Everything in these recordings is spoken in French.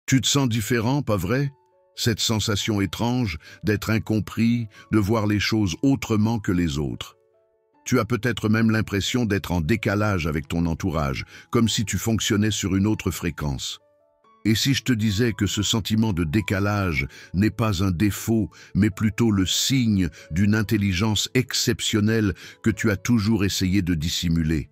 Tu te sens différent, pas vrai? Cette sensation étrange d'être incompris, de voir les choses autrement que les autres. Tu as peut-être même l'impression d'être en décalage avec ton entourage, comme si tu fonctionnais sur une autre fréquence. Et si je te disais que ce sentiment de décalage n'est pas un défaut, mais plutôt le signe d'une intelligence exceptionnelle que tu as toujours essayé de dissimuler?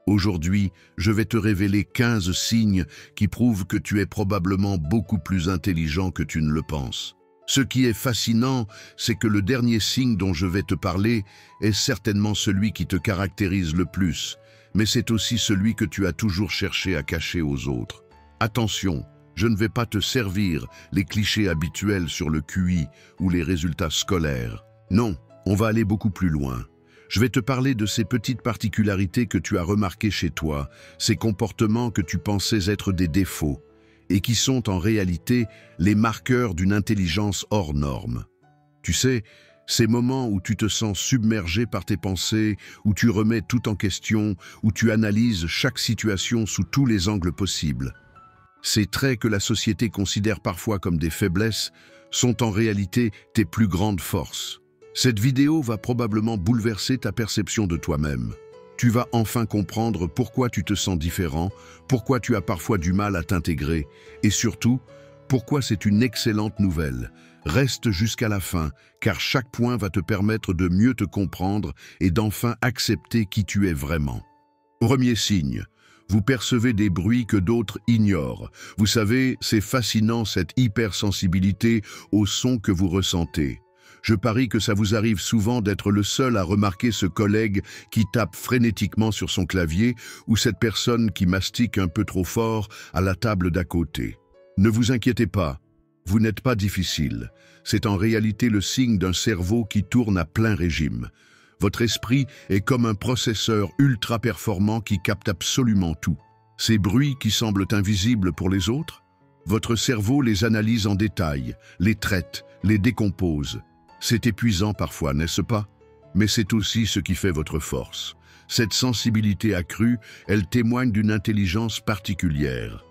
Aujourd'hui, je vais te révéler 15 signes qui prouvent que tu es probablement beaucoup plus intelligent que tu ne le penses. Ce qui est fascinant, c'est que le dernier signe dont je vais te parler est certainement celui qui te caractérise le plus, mais c'est aussi celui que tu as toujours cherché à cacher aux autres. Attention, je ne vais pas te servir les clichés habituels sur le QI ou les résultats scolaires. Non, on va aller beaucoup plus loin. Je vais te parler de ces petites particularités que tu as remarquées chez toi, ces comportements que tu pensais être des défauts, et qui sont en réalité les marqueurs d'une intelligence hors norme. Tu sais, ces moments où tu te sens submergé par tes pensées, où tu remets tout en question, où tu analyses chaque situation sous tous les angles possibles. Ces traits que la société considère parfois comme des faiblesses sont en réalité tes plus grandes forces. Cette vidéo va probablement bouleverser ta perception de toi-même. Tu vas enfin comprendre pourquoi tu te sens différent, pourquoi tu as parfois du mal à t'intégrer, et surtout, pourquoi c'est une excellente nouvelle. Reste jusqu'à la fin, car chaque point va te permettre de mieux te comprendre et d'enfin accepter qui tu es vraiment. Premier signe. Vous percevez des bruits que d'autres ignorent. Vous savez, c'est fascinant cette hypersensibilité aux sons que vous ressentez. Je parie que ça vous arrive souvent d'être le seul à remarquer ce collègue qui tape frénétiquement sur son clavier ou cette personne qui mastique un peu trop fort à la table d'à côté. Ne vous inquiétez pas, vous n'êtes pas difficile. C'est en réalité le signe d'un cerveau qui tourne à plein régime. Votre esprit est comme un processeur ultra performant qui capte absolument tout. Ces bruits qui semblent invisibles pour les autres, votre cerveau les analyse en détail, les traite, les décompose. C'est épuisant parfois, n'est-ce pas? Mais c'est aussi ce qui fait votre force. Cette sensibilité accrue, elle témoigne d'une intelligence particulière.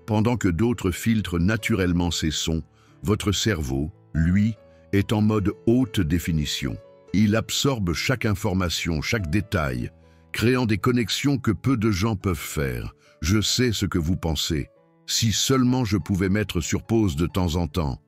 Pendant que d'autres filtrent naturellement ces sons, votre cerveau, lui, est en mode haute définition. Il absorbe chaque information, chaque détail, créant des connexions que peu de gens peuvent faire. Je sais ce que vous pensez. Si seulement je pouvais mettre sur pause de temps en temps.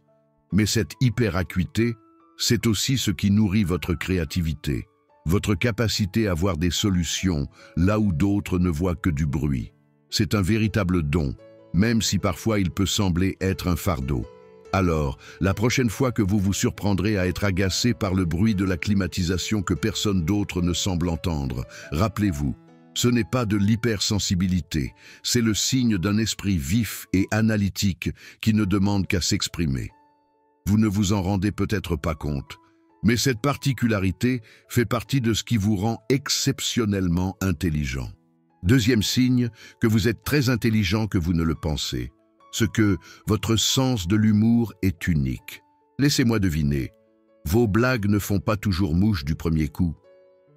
Mais cette hyperacuité, c'est aussi ce qui nourrit votre créativité, votre capacité à voir des solutions là où d'autres ne voient que du bruit. C'est un véritable don, même si parfois il peut sembler être un fardeau. Alors, la prochaine fois que vous vous surprendrez à être agacé par le bruit de la climatisation que personne d'autre ne semble entendre, rappelez-vous, ce n'est pas de l'hypersensibilité, c'est le signe d'un esprit vif et analytique qui ne demande qu'à s'exprimer. Vous ne vous en rendez peut-être pas compte, mais cette particularité fait partie de ce qui vous rend exceptionnellement intelligent. Deuxième signe, que vous êtes très intelligent que vous ne le pensez. Ce que votre sens de l'humour est unique. Laissez-moi deviner, vos blagues ne font pas toujours mouche du premier coup.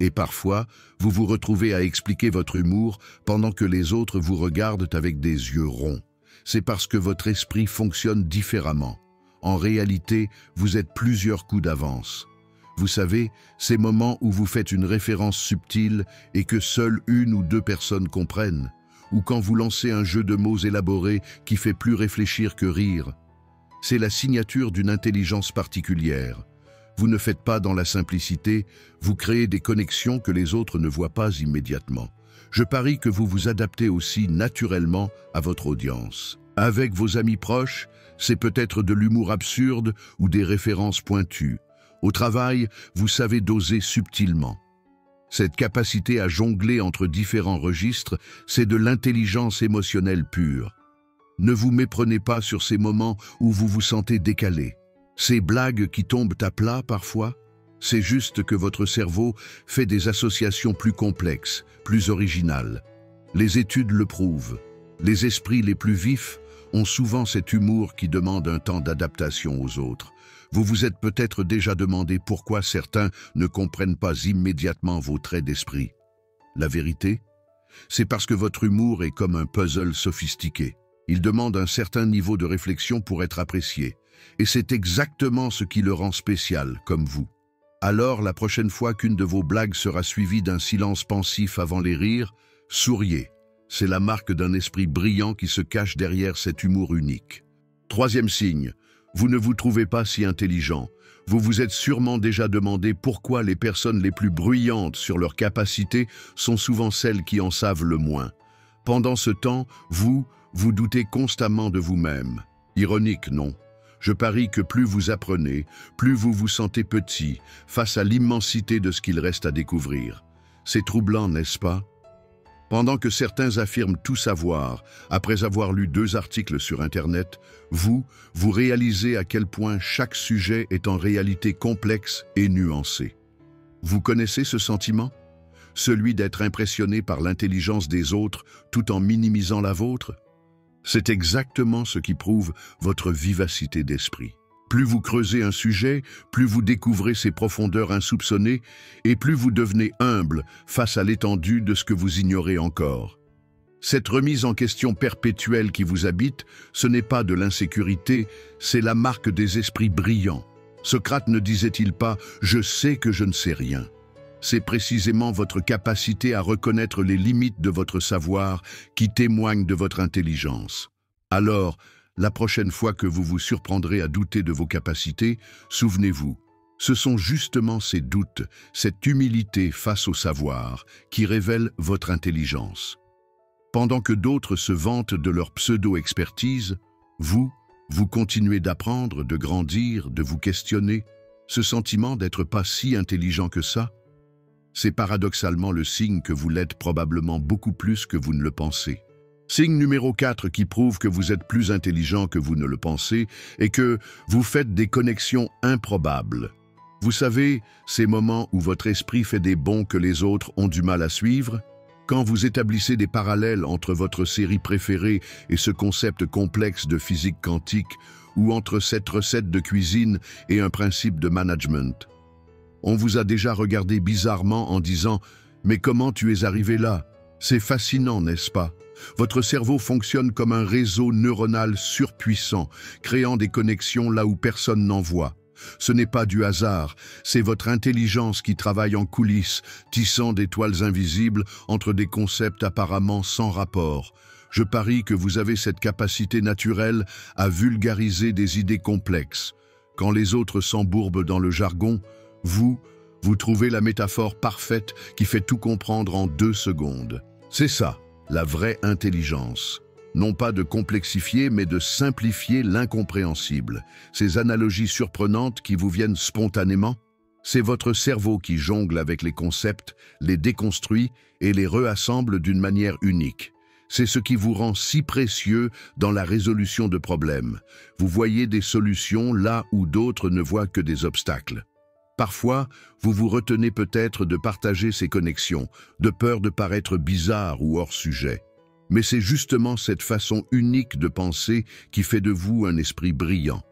Et parfois, vous vous retrouvez à expliquer votre humour pendant que les autres vous regardent avec des yeux ronds. C'est parce que votre esprit fonctionne différemment. En réalité, vous êtes plusieurs coups d'avance. Vous savez, ces moments où vous faites une référence subtile et que seule une ou deux personnes comprennent, ou quand vous lancez un jeu de mots élaboré qui fait plus réfléchir que rire. C'est la signature d'une intelligence particulière. Vous ne faites pas dans la simplicité, vous créez des connexions que les autres ne voient pas immédiatement. Je parie que vous vous adaptez aussi naturellement à votre audience. Avec vos amis proches, c'est peut-être de l'humour absurde ou des références pointues. Au travail, vous savez doser subtilement. Cette capacité à jongler entre différents registres, c'est de l'intelligence émotionnelle pure. Ne vous méprenez pas sur ces moments où vous vous sentez décalé. Ces blagues qui tombent à plat parfois, c'est juste que votre cerveau fait des associations plus complexes, plus originales. Les études le prouvent. Les esprits les plus vifs ont souvent cet humour qui demande un temps d'adaptation aux autres. Vous vous êtes peut-être déjà demandé pourquoi certains ne comprennent pas immédiatement vos traits d'esprit. La vérité, c'est parce que votre humour est comme un puzzle sophistiqué. Ils demandent un certain niveau de réflexion pour être appréciés. Et c'est exactement ce qui le rend spécial, comme vous. Alors, la prochaine fois qu'une de vos blagues sera suivie d'un silence pensif avant les rires, souriez. C'est la marque d'un esprit brillant qui se cache derrière cet humour unique. Troisième signe, vous ne vous trouvez pas si intelligent. Vous vous êtes sûrement déjà demandé pourquoi les personnes les plus bruyantes sur leurs capacités sont souvent celles qui en savent le moins. Pendant ce temps, vous doutez constamment de vous-même. Ironique, non? Je parie que plus vous apprenez, plus vous vous sentez petit face à l'immensité de ce qu'il reste à découvrir. C'est troublant, n'est-ce pas? Pendant que certains affirment tout savoir, après avoir lu 2 articles sur Internet, vous réalisez à quel point chaque sujet est en réalité complexe et nuancé. Vous connaissez ce sentiment? Celui d'être impressionné par l'intelligence des autres tout en minimisant la vôtre? C'est exactement ce qui prouve votre vivacité d'esprit. Plus vous creusez un sujet, plus vous découvrez ses profondeurs insoupçonnées et plus vous devenez humble face à l'étendue de ce que vous ignorez encore. Cette remise en question perpétuelle qui vous habite, ce n'est pas de l'insécurité, c'est la marque des esprits brillants. Socrate ne disait-il pas « je sais que je ne sais rien ». C'est précisément votre capacité à reconnaître les limites de votre savoir qui témoigne de votre intelligence. Alors, la prochaine fois que vous vous surprendrez à douter de vos capacités, souvenez-vous, ce sont justement ces doutes, cette humilité face au savoir, qui révèlent votre intelligence. Pendant que d'autres se vantent de leur pseudo-expertise, vous continuez d'apprendre, de grandir, de vous questionner. Ce sentiment d'être pas si intelligent que ça, c'est paradoxalement le signe que vous l'êtes probablement beaucoup plus que vous ne le pensez. Signe numéro 4 qui prouve que vous êtes plus intelligent que vous ne le pensez et que vous faites des connexions improbables. Vous savez, ces moments où votre esprit fait des bonds que les autres ont du mal à suivre? Quand vous établissez des parallèles entre votre série préférée et ce concept complexe de physique quantique ou entre cette recette de cuisine et un principe de management. On vous a déjà regardé bizarrement en disant « Mais comment tu es arrivé là ?» C'est fascinant, n'est-ce pas? Votre cerveau fonctionne comme un réseau neuronal surpuissant, créant des connexions là où personne n'en voit. Ce n'est pas du hasard, c'est votre intelligence qui travaille en coulisses, tissant des toiles invisibles entre des concepts apparemment sans rapport. Je parie que vous avez cette capacité naturelle à vulgariser des idées complexes. Quand les autres s'embourbent dans le jargon, vous trouvez la métaphore parfaite qui fait tout comprendre en 2 secondes. C'est ça, la vraie intelligence. Non pas de complexifier, mais de simplifier l'incompréhensible. Ces analogies surprenantes qui vous viennent spontanément, c'est votre cerveau qui jongle avec les concepts, les déconstruit et les reassemble d'une manière unique. C'est ce qui vous rend si précieux dans la résolution de problèmes. Vous voyez des solutions là où d'autres ne voient que des obstacles. Parfois, vous vous retenez peut-être de partager ces connexions, de peur de paraître bizarre ou hors sujet. Mais c'est justement cette façon unique de penser qui fait de vous un esprit brillant.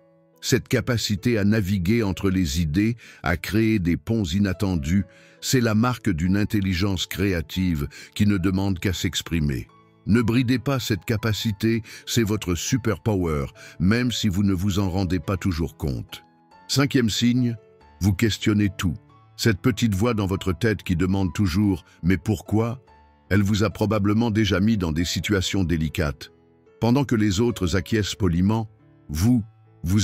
Cette capacité à naviguer entre les idées, à créer des ponts inattendus, c'est la marque d'une intelligence créative qui ne demande qu'à s'exprimer. Ne bridez pas cette capacité, c'est votre superpower, même si vous ne vous en rendez pas toujours compte. 5e signe, vous questionnez tout. Cette petite voix dans votre tête qui demande toujours « mais pourquoi ?» Elle vous a probablement déjà mis dans des situations délicates. Pendant que les autres acquiescent poliment, vous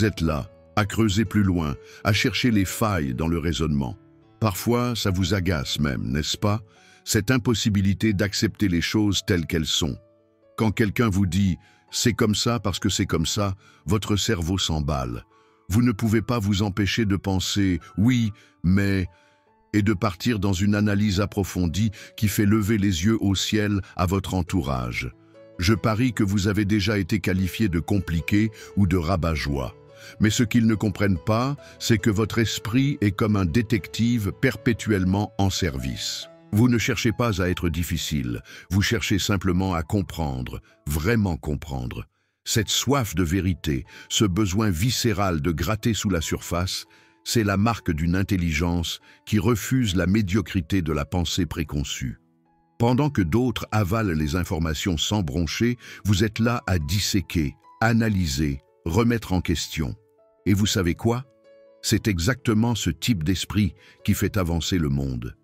êtes là, à creuser plus loin, à chercher les failles dans le raisonnement. Parfois, ça vous agace même, n'est-ce pas? Cette impossibilité d'accepter les choses telles qu'elles sont. Quand quelqu'un vous dit « c'est comme ça parce que c'est comme ça », votre cerveau s'emballe. Vous ne pouvez pas vous empêcher de penser « oui, mais » et de partir dans une analyse approfondie qui fait lever les yeux au ciel à votre entourage. Je parie que vous avez déjà été qualifié de compliqué ou de rabat-joie. Mais ce qu'ils ne comprennent pas, c'est que votre esprit est comme un détective perpétuellement en service. Vous ne cherchez pas à être difficile, vous cherchez simplement à comprendre, vraiment comprendre. Cette soif de vérité, ce besoin viscéral de gratter sous la surface, c'est la marque d'une intelligence qui refuse la médiocrité de la pensée préconçue. Pendant que d'autres avalent les informations sans broncher, vous êtes là à disséquer, analyser, remettre en question. Et vous savez quoi? C'est exactement ce type d'esprit qui fait avancer le monde.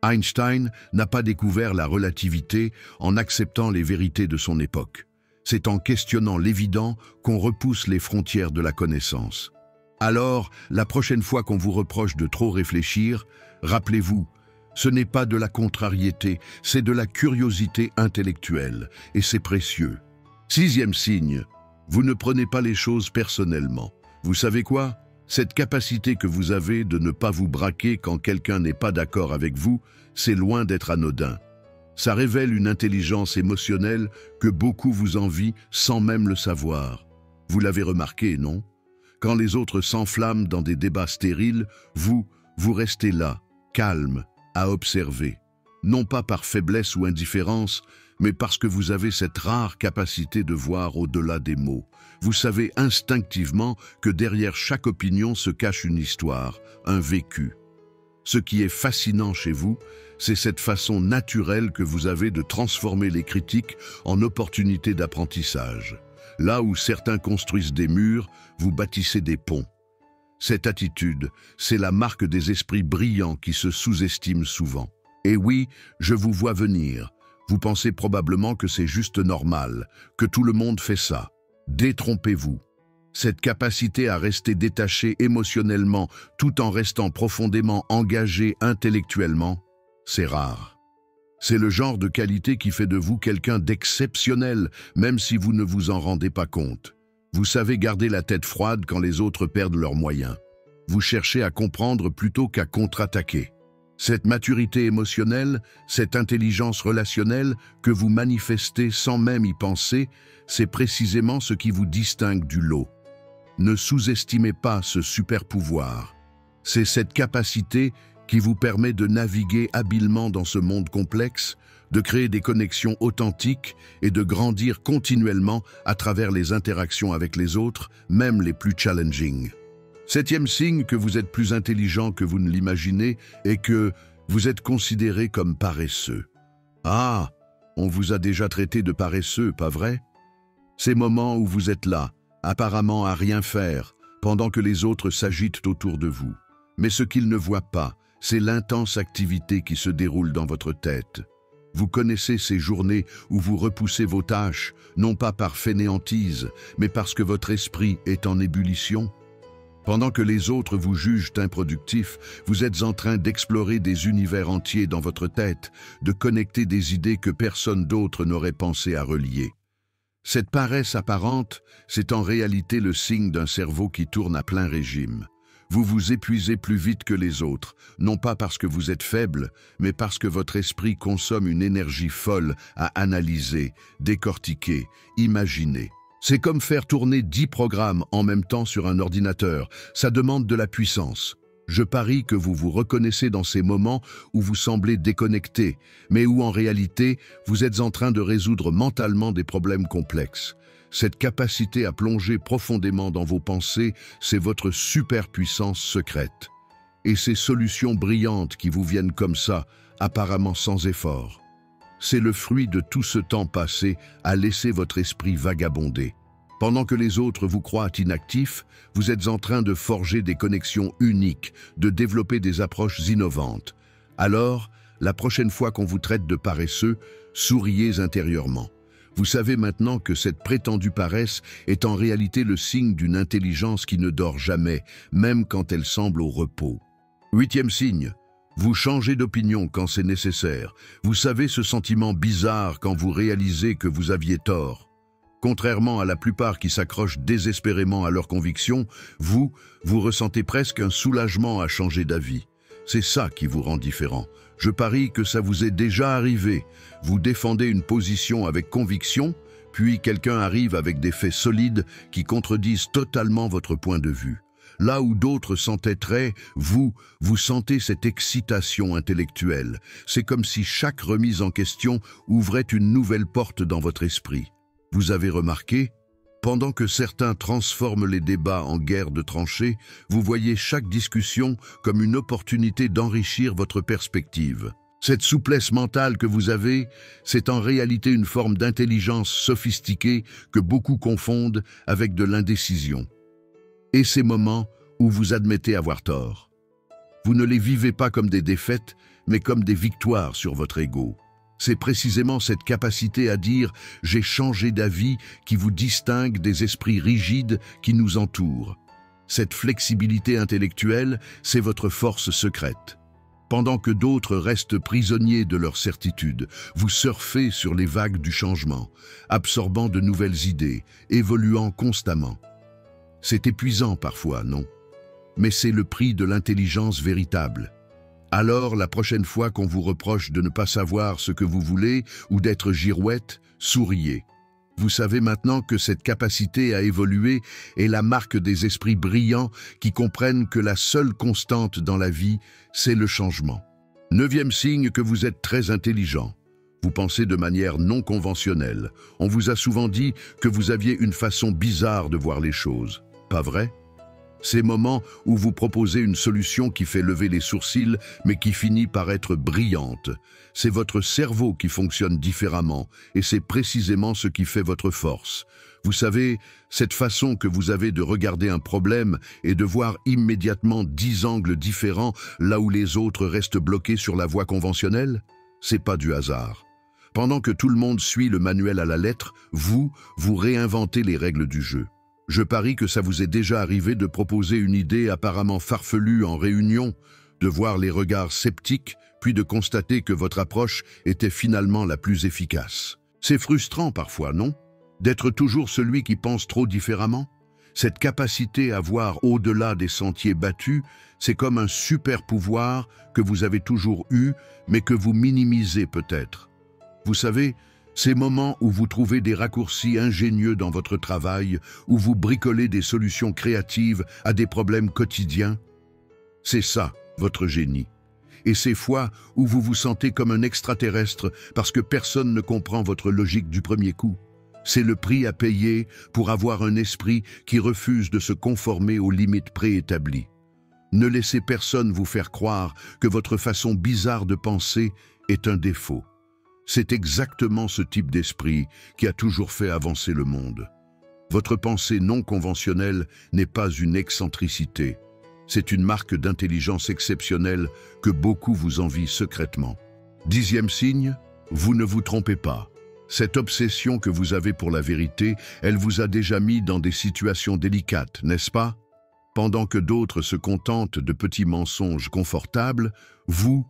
Einstein n'a pas découvert la relativité en acceptant les vérités de son époque. C'est en questionnant l'évident qu'on repousse les frontières de la connaissance. Alors, la prochaine fois qu'on vous reproche de trop réfléchir, rappelez-vous, ce n'est pas de la contrariété, c'est de la curiosité intellectuelle, et c'est précieux. 6e signe, vous ne prenez pas les choses personnellement. Vous savez quoi? Cette capacité que vous avez de ne pas vous braquer quand quelqu'un n'est pas d'accord avec vous, c'est loin d'être anodin. Ça révèle une intelligence émotionnelle que beaucoup vous envient sans même le savoir. Vous l'avez remarqué, non? Quand les autres s'enflamment dans des débats stériles, vous restez là, calme, à observer. Non pas par faiblesse ou indifférence, mais parce que vous avez cette rare capacité de voir au-delà des mots. Vous savez instinctivement que derrière chaque opinion se cache une histoire, un vécu. Ce qui est fascinant chez vous, c'est cette façon naturelle que vous avez de transformer les critiques en opportunités d'apprentissage. Là où certains construisent des murs, vous bâtissez des ponts. Cette attitude, c'est la marque des esprits brillants qui se sous-estiment souvent. Et oui, je vous vois venir. Vous pensez probablement que c'est juste normal, que tout le monde fait ça. Détrompez-vous. Cette capacité à rester détaché émotionnellement tout en restant profondément engagé intellectuellement, c'est rare. C'est le genre de qualité qui fait de vous quelqu'un d'exceptionnel, même si vous ne vous en rendez pas compte. Vous savez garder la tête froide quand les autres perdent leurs moyens. Vous cherchez à comprendre plutôt qu'à contre-attaquer. Cette maturité émotionnelle, cette intelligence relationnelle que vous manifestez sans même y penser, c'est précisément ce qui vous distingue du lot. Ne sous-estimez pas ce super pouvoir. C'est cette capacité qui vous permet de naviguer habilement dans ce monde complexe, de créer des connexions authentiques et de grandir continuellement à travers les interactions avec les autres, même les plus challenging. 7e signe que vous êtes plus intelligent que vous ne l'imaginez et que vous êtes considéré comme paresseux. Ah, on vous a déjà traité de paresseux, pas vrai? Ces moments où vous êtes là, apparemment à rien faire, pendant que les autres s'agitent autour de vous. Mais ce qu'ils ne voient pas, c'est l'intense activité qui se déroule dans votre tête. Vous connaissez ces journées où vous repoussez vos tâches, non pas par fainéantise, mais parce que votre esprit est en ébullition. Pendant que les autres vous jugent improductif, vous êtes en train d'explorer des univers entiers dans votre tête, de connecter des idées que personne d'autre n'aurait pensé à relier. Cette paresse apparente, c'est en réalité le signe d'un cerveau qui tourne à plein régime. Vous vous épuisez plus vite que les autres, non pas parce que vous êtes faible, mais parce que votre esprit consomme une énergie folle à analyser, décortiquer, imaginer. C'est comme faire tourner 10 programmes en même temps sur un ordinateur. Ça demande de la puissance. Je parie que vous vous reconnaissez dans ces moments où vous semblez déconnecté, mais où en réalité, vous êtes en train de résoudre mentalement des problèmes complexes. Cette capacité à plonger profondément dans vos pensées, c'est votre superpuissance secrète. Et ces solutions brillantes qui vous viennent comme ça, apparemment sans effort. C'est le fruit de tout ce temps passé à laisser votre esprit vagabonder. Pendant que les autres vous croient inactifs, vous êtes en train de forger des connexions uniques, de développer des approches innovantes. Alors, la prochaine fois qu'on vous traite de paresseux, souriez intérieurement. Vous savez maintenant que cette prétendue paresse est en réalité le signe d'une intelligence qui ne dort jamais, même quand elle semble au repos. 8e signe. Vous changez d'opinion quand c'est nécessaire. Vous savez ce sentiment bizarre quand vous réalisez que vous aviez tort. Contrairement à la plupart qui s'accrochent désespérément à leurs convictions, vous ressentez presque un soulagement à changer d'avis. C'est ça qui vous rend différent. Je parie que ça vous est déjà arrivé. Vous défendez une position avec conviction, puis quelqu'un arrive avec des faits solides qui contredisent totalement votre point de vue. Là où d'autres s'entêteraient, vous sentez cette excitation intellectuelle. C'est comme si chaque remise en question ouvrait une nouvelle porte dans votre esprit. Vous avez remarqué, pendant que certains transforment les débats en guerre de tranchées, vous voyez chaque discussion comme une opportunité d'enrichir votre perspective. Cette souplesse mentale que vous avez, c'est en réalité une forme d'intelligence sophistiquée que beaucoup confondent avec de l'indécision. Et ces moments où vous admettez avoir tort. Vous ne les vivez pas comme des défaites, mais comme des victoires sur votre ego. C'est précisément cette capacité à dire « j'ai changé d'avis » qui vous distingue des esprits rigides qui nous entourent. Cette flexibilité intellectuelle, c'est votre force secrète. Pendant que d'autres restent prisonniers de leurs certitudes, vous surfez sur les vagues du changement, absorbant de nouvelles idées, évoluant constamment. C'est épuisant parfois, non? Mais c'est le prix de l'intelligence véritable. Alors, la prochaine fois qu'on vous reproche de ne pas savoir ce que vous voulez ou d'être girouette, souriez. Vous savez maintenant que cette capacité à évoluer est la marque des esprits brillants qui comprennent que la seule constante dans la vie, c'est le changement. 9e signe que vous êtes très intelligent. Vous pensez de manière non conventionnelle. On vous a souvent dit que vous aviez une façon bizarre de voir les choses. Pas vrai? Ces moments où vous proposez une solution qui fait lever les sourcils, mais qui finit par être brillante. C'est votre cerveau qui fonctionne différemment, et c'est précisément ce qui fait votre force. Vous savez, cette façon que vous avez de regarder un problème et de voir immédiatement 10 angles différents là où les autres restent bloqués sur la voie conventionnelle, c'est pas du hasard. Pendant que tout le monde suit le manuel à la lettre, vous réinventez les règles du jeu. Je parie que ça vous est déjà arrivé de proposer une idée apparemment farfelue en réunion, de voir les regards sceptiques, puis de constater que votre approche était finalement la plus efficace. C'est frustrant parfois, non? D'être toujours celui qui pense trop différemment? Cette capacité à voir au-delà des sentiers battus, c'est comme un super pouvoir que vous avez toujours eu, mais que vous minimisez peut-être. Vous savez, ces moments où vous trouvez des raccourcis ingénieux dans votre travail, où vous bricolez des solutions créatives à des problèmes quotidiens, c'est ça, votre génie. Et ces fois où vous vous sentez comme un extraterrestre parce que personne ne comprend votre logique du premier coup, c'est le prix à payer pour avoir un esprit qui refuse de se conformer aux limites préétablies. Ne laissez personne vous faire croire que votre façon bizarre de penser est un défaut. C'est exactement ce type d'esprit qui a toujours fait avancer le monde. Votre pensée non conventionnelle n'est pas une excentricité. C'est une marque d'intelligence exceptionnelle que beaucoup vous envient secrètement. 10e signe, vous ne vous trompez pas. Cette obsession que vous avez pour la vérité, elle vous a déjà mis dans des situations délicates, n'est-ce pas? Pendant que d'autres se contentent de petits mensonges confortables, vous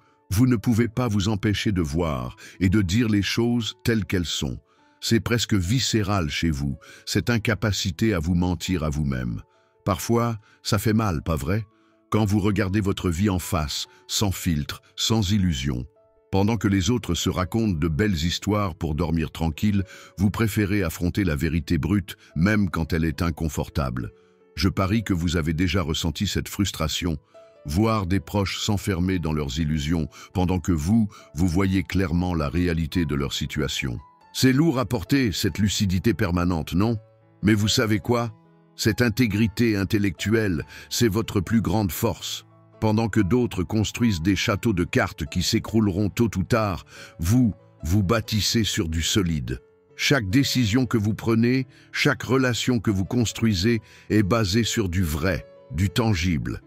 ne pouvez pas vous empêcher de voir et de dire les choses telles qu'elles sont. C'est presque viscéral chez vous, cette incapacité à vous mentir à vous-même. Parfois, ça fait mal, pas vrai? Quand vous regardez votre vie en face, sans filtre, sans illusion. Pendant que les autres se racontent de belles histoires pour dormir tranquille, vous préférez affronter la vérité brute, même quand elle est inconfortable. Je parie que vous avez déjà ressenti cette frustration. Voir des proches s'enfermer dans leurs illusions pendant que vous voyez clairement la réalité de leur situation. C'est lourd à porter, cette lucidité permanente, non? Mais vous savez quoi? Cette intégrité intellectuelle, c'est votre plus grande force. Pendant que d'autres construisent des châteaux de cartes qui s'écrouleront tôt ou tard, vous bâtissez sur du solide. Chaque décision que vous prenez, chaque relation que vous construisez est basée sur du vrai, du tangible.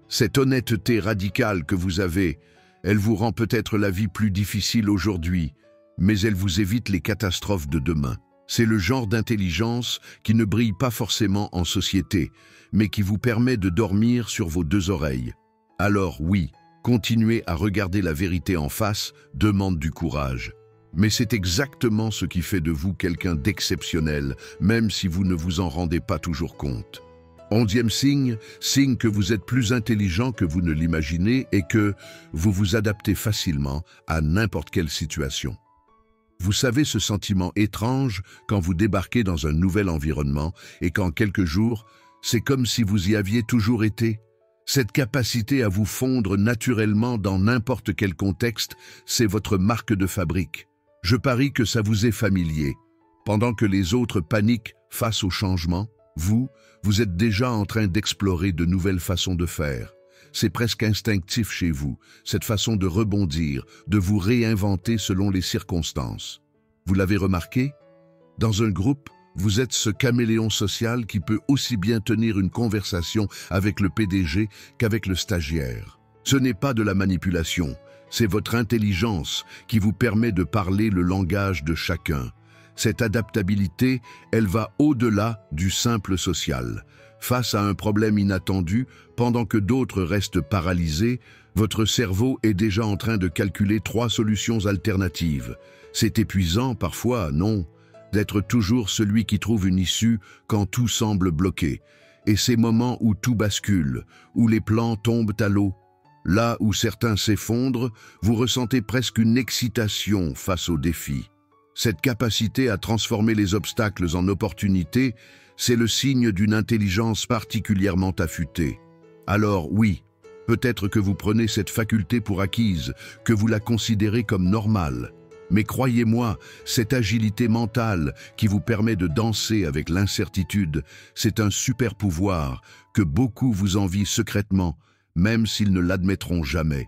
Cette honnêteté radicale que vous avez, elle vous rend peut-être la vie plus difficile aujourd'hui, mais elle vous évite les catastrophes de demain. C'est le genre d'intelligence qui ne brille pas forcément en société, mais qui vous permet de dormir sur vos deux oreilles. Alors oui, continuer à regarder la vérité en face demande du courage. Mais c'est exactement ce qui fait de vous quelqu'un d'exceptionnel, même si vous ne vous en rendez pas toujours compte. 11e signe, signe que vous êtes plus intelligent que vous ne l'imaginez et que vous vous adaptez facilement à n'importe quelle situation. Vous savez ce sentiment étrange quand vous débarquez dans un nouvel environnement et qu'en quelques jours, c'est comme si vous y aviez toujours été. Cette capacité à vous fondre naturellement dans n'importe quel contexte, c'est votre marque de fabrique. Je parie que ça vous est familier. Pendant que les autres paniquent face au changement, vous êtes déjà en train d'explorer de nouvelles façons de faire. C'est presque instinctif chez vous, cette façon de rebondir, de vous réinventer selon les circonstances. Vous l'avez remarqué? Dans un groupe, vous êtes ce caméléon social qui peut aussi bien tenir une conversation avec le PDG qu'avec le stagiaire. Ce n'est pas de la manipulation, c'est votre intelligence qui vous permet de parler le langage de chacun. Cette adaptabilité, elle va au-delà du simple social. Face à un problème inattendu, pendant que d'autres restent paralysés, votre cerveau est déjà en train de calculer 3 solutions alternatives. C'est épuisant parfois, non, d'être toujours celui qui trouve une issue quand tout semble bloqué. Et ces moments où tout bascule, où les plans tombent à l'eau, là où certains s'effondrent, vous ressentez presque une excitation face aux défis. Cette capacité à transformer les obstacles en opportunités, c'est le signe d'une intelligence particulièrement affûtée. Alors oui, peut-être que vous prenez cette faculté pour acquise, que vous la considérez comme normale. Mais croyez-moi, cette agilité mentale qui vous permet de danser avec l'incertitude, c'est un super pouvoir que beaucoup vous envient secrètement, même s'ils ne l'admettront jamais.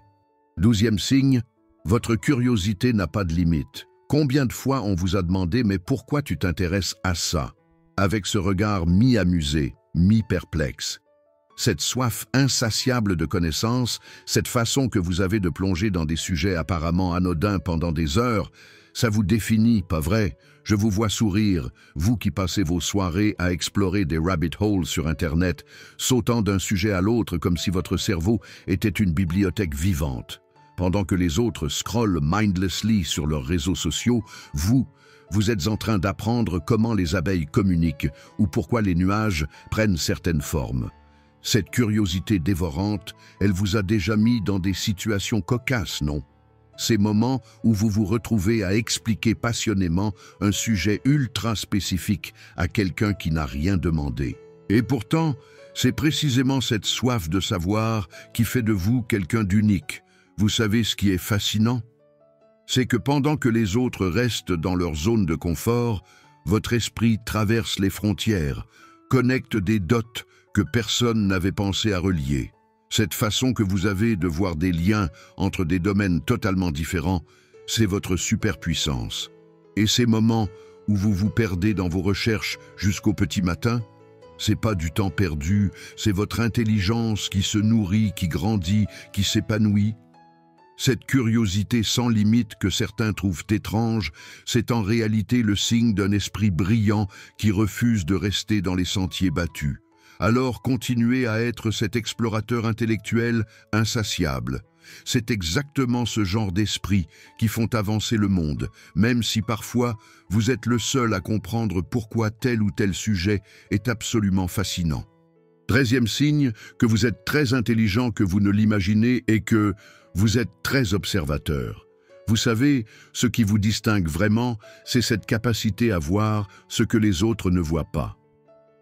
12e signe, votre curiosité n'a pas de limite. Combien de fois on vous a demandé « mais pourquoi tu t'intéresses à ça ?» avec ce regard mi-amusé, mi-perplexe. Cette soif insatiable de connaissances, cette façon que vous avez de plonger dans des sujets apparemment anodins pendant des heures, ça vous définit, pas vrai? Je vous vois sourire, vous qui passez vos soirées à explorer des rabbit holes sur Internet, sautant d'un sujet à l'autre comme si votre cerveau était une bibliothèque vivante. Pendant que les autres scrollent mindlessly sur leurs réseaux sociaux, vous êtes en train d'apprendre comment les abeilles communiquent ou pourquoi les nuages prennent certaines formes. Cette curiosité dévorante, elle vous a déjà mis dans des situations cocasses, non? Ces moments où vous vous retrouvez à expliquer passionnément un sujet ultra spécifique à quelqu'un qui n'a rien demandé. Et pourtant, c'est précisément cette soif de savoir qui fait de vous quelqu'un d'unique. Vous savez ce qui est fascinant? C'est que pendant que les autres restent dans leur zone de confort, votre esprit traverse les frontières, connecte des dots que personne n'avait pensé à relier. Cette façon que vous avez de voir des liens entre des domaines totalement différents, c'est votre superpuissance. Et ces moments où vous vous perdez dans vos recherches jusqu'au petit matin, c'est pas du temps perdu, c'est votre intelligence qui se nourrit, qui grandit, qui s'épanouit. Cette curiosité sans limite que certains trouvent étrange, c'est en réalité le signe d'un esprit brillant qui refuse de rester dans les sentiers battus. Alors continuez à être cet explorateur intellectuel insatiable. C'est exactement ce genre d'esprit qui font avancer le monde, même si parfois vous êtes le seul à comprendre pourquoi tel ou tel sujet est absolument fascinant. 13e signe, que vous êtes très intelligent que vous ne l'imaginez et que vous êtes très observateur. Vous savez, ce qui vous distingue vraiment, c'est cette capacité à voir ce que les autres ne voient pas.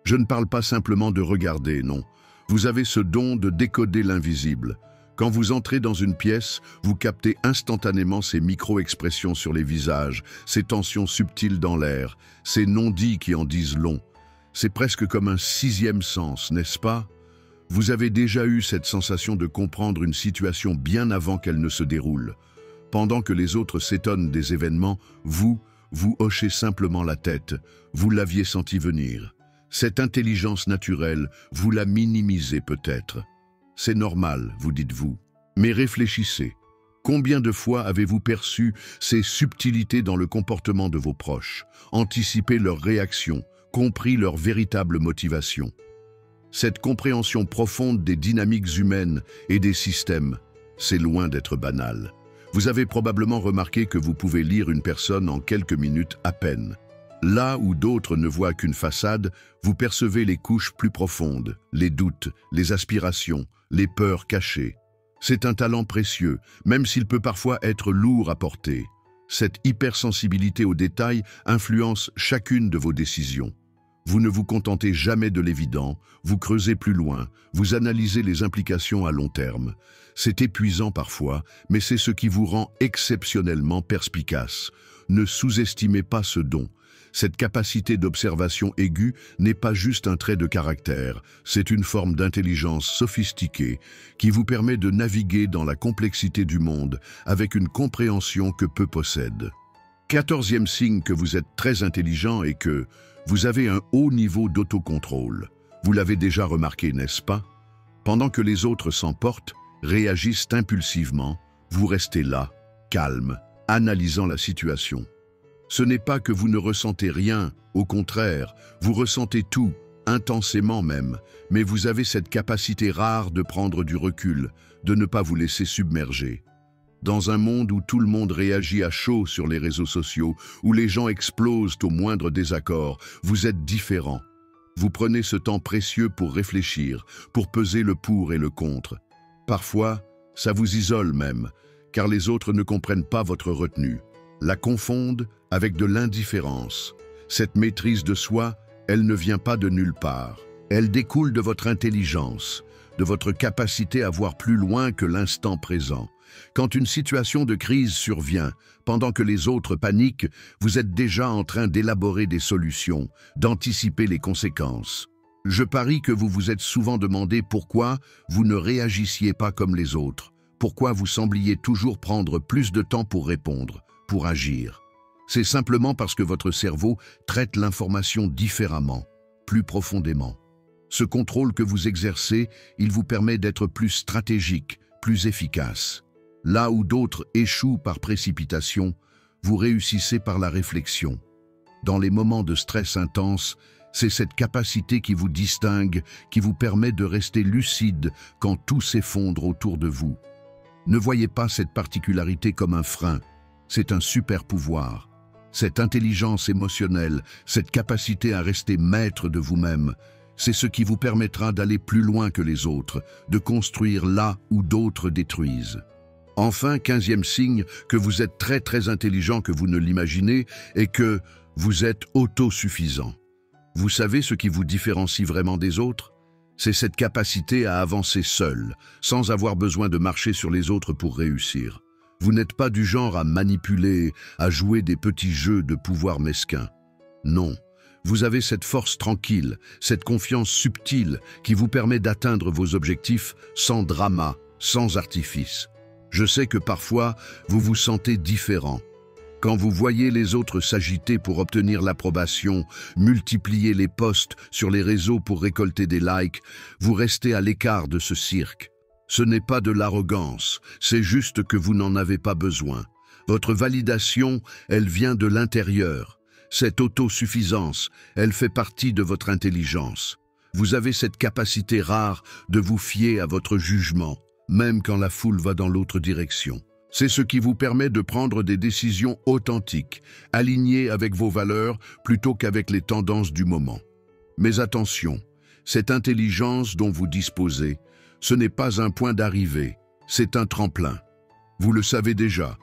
Je ne parle pas simplement de regarder, non. Vous avez ce don de décoder l'invisible. Quand vous entrez dans une pièce, vous captez instantanément ces micro-expressions sur les visages, ces tensions subtiles dans l'air, ces non-dits qui en disent long. C'est presque comme un 6e sens, n'est-ce pas? Vous avez déjà eu cette sensation de comprendre une situation bien avant qu'elle ne se déroule. Pendant que les autres s'étonnent des événements, vous hochez simplement la tête. Vous l'aviez senti venir. Cette intelligence naturelle, vous la minimisez peut-être. C'est normal, vous dites-vous. Mais réfléchissez. Combien de fois avez-vous perçu ces subtilités dans le comportement de vos proches, anticipé leurs réactions, compris leur véritable motivation? Cette compréhension profonde des dynamiques humaines et des systèmes, c'est loin d'être banal. Vous avez probablement remarqué que vous pouvez lire une personne en quelques minutes à peine. Là où d'autres ne voient qu'une façade, vous percevez les couches plus profondes, les doutes, les aspirations, les peurs cachées. C'est un talent précieux, même s'il peut parfois être lourd à porter. Cette hypersensibilité aux détails influence chacune de vos décisions. Vous ne vous contentez jamais de l'évident, vous creusez plus loin, vous analysez les implications à long terme. C'est épuisant parfois, mais c'est ce qui vous rend exceptionnellement perspicace. Ne sous-estimez pas ce don. Cette capacité d'observation aiguë n'est pas juste un trait de caractère, c'est une forme d'intelligence sophistiquée qui vous permet de naviguer dans la complexité du monde avec une compréhension que peu possèdent. 14e signe que vous êtes très intelligent et que vous avez un haut niveau d'autocontrôle. Vous l'avez déjà remarqué, n'est-ce pas? Pendant que les autres s'emportent, réagissent impulsivement, vous restez là, calme, analysant la situation. Ce n'est pas que vous ne ressentez rien, au contraire, vous ressentez tout, intensément même, mais vous avez cette capacité rare de prendre du recul, de ne pas vous laisser submerger. Dans un monde où tout le monde réagit à chaud sur les réseaux sociaux, où les gens explosent au moindre désaccord, vous êtes différent. Vous prenez ce temps précieux pour réfléchir, pour peser le pour et le contre. Parfois, ça vous isole même, car les autres ne comprennent pas votre retenue, la confondent avec de l'indifférence. Cette maîtrise de soi, elle ne vient pas de nulle part. Elle découle de votre intelligence, de votre capacité à voir plus loin que l'instant présent. Quand une situation de crise survient, pendant que les autres paniquent, vous êtes déjà en train d'élaborer des solutions, d'anticiper les conséquences. Je parie que vous vous êtes souvent demandé pourquoi vous ne réagissiez pas comme les autres, pourquoi vous sembliez toujours prendre plus de temps pour répondre, pour agir. C'est simplement parce que votre cerveau traite l'information différemment, plus profondément. Ce contrôle que vous exercez, il vous permet d'être plus stratégique, plus efficace. Là où d'autres échouent par précipitation, vous réussissez par la réflexion. Dans les moments de stress intense, c'est cette capacité qui vous distingue, qui vous permet de rester lucide quand tout s'effondre autour de vous. Ne voyez pas cette particularité comme un frein, c'est un super pouvoir. Cette intelligence émotionnelle, cette capacité à rester maître de vous-même, c'est ce qui vous permettra d'aller plus loin que les autres, de construire là où d'autres détruisent. Enfin, 15e signe que vous êtes très intelligent que vous ne l'imaginez et que vous êtes autosuffisant. Vous savez ce qui vous différencie vraiment des autres? C'est cette capacité à avancer seul, sans avoir besoin de marcher sur les autres pour réussir. Vous n'êtes pas du genre à manipuler, à jouer des petits jeux de pouvoir mesquin. Non, vous avez cette force tranquille, cette confiance subtile qui vous permet d'atteindre vos objectifs sans drama, sans artifice. Je sais que parfois, vous vous sentez différent. Quand vous voyez les autres s'agiter pour obtenir l'approbation, multiplier les posts sur les réseaux pour récolter des likes, vous restez à l'écart de ce cirque. Ce n'est pas de l'arrogance, c'est juste que vous n'en avez pas besoin. Votre validation, elle vient de l'intérieur. Cette autosuffisance, elle fait partie de votre intelligence. Vous avez cette capacité rare de vous fier à votre jugement, même quand la foule va dans l'autre direction. C'est ce qui vous permet de prendre des décisions authentiques, alignées avec vos valeurs plutôt qu'avec les tendances du moment. Mais attention, cette intelligence dont vous disposez, ce n'est pas un point d'arrivée, c'est un tremplin. Vous le savez déjà.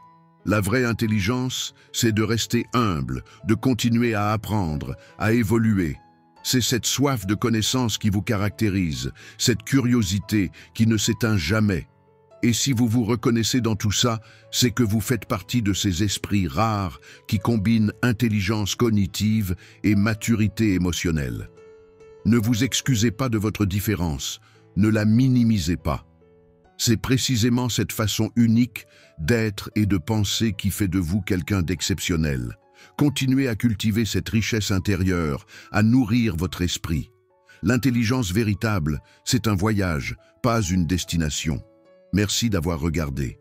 La vraie intelligence, c'est de rester humble, de continuer à apprendre, à évoluer. C'est cette soif de connaissance qui vous caractérise, cette curiosité qui ne s'éteint jamais. Et si vous vous reconnaissez dans tout ça, c'est que vous faites partie de ces esprits rares qui combinent intelligence cognitive et maturité émotionnelle. Ne vous excusez pas de votre différence, ne la minimisez pas. C'est précisément cette façon unique d'être et de penser qui fait de vous quelqu'un d'exceptionnel. Continuez à cultiver cette richesse intérieure, à nourrir votre esprit. L'intelligence véritable, c'est un voyage, pas une destination. Merci d'avoir regardé.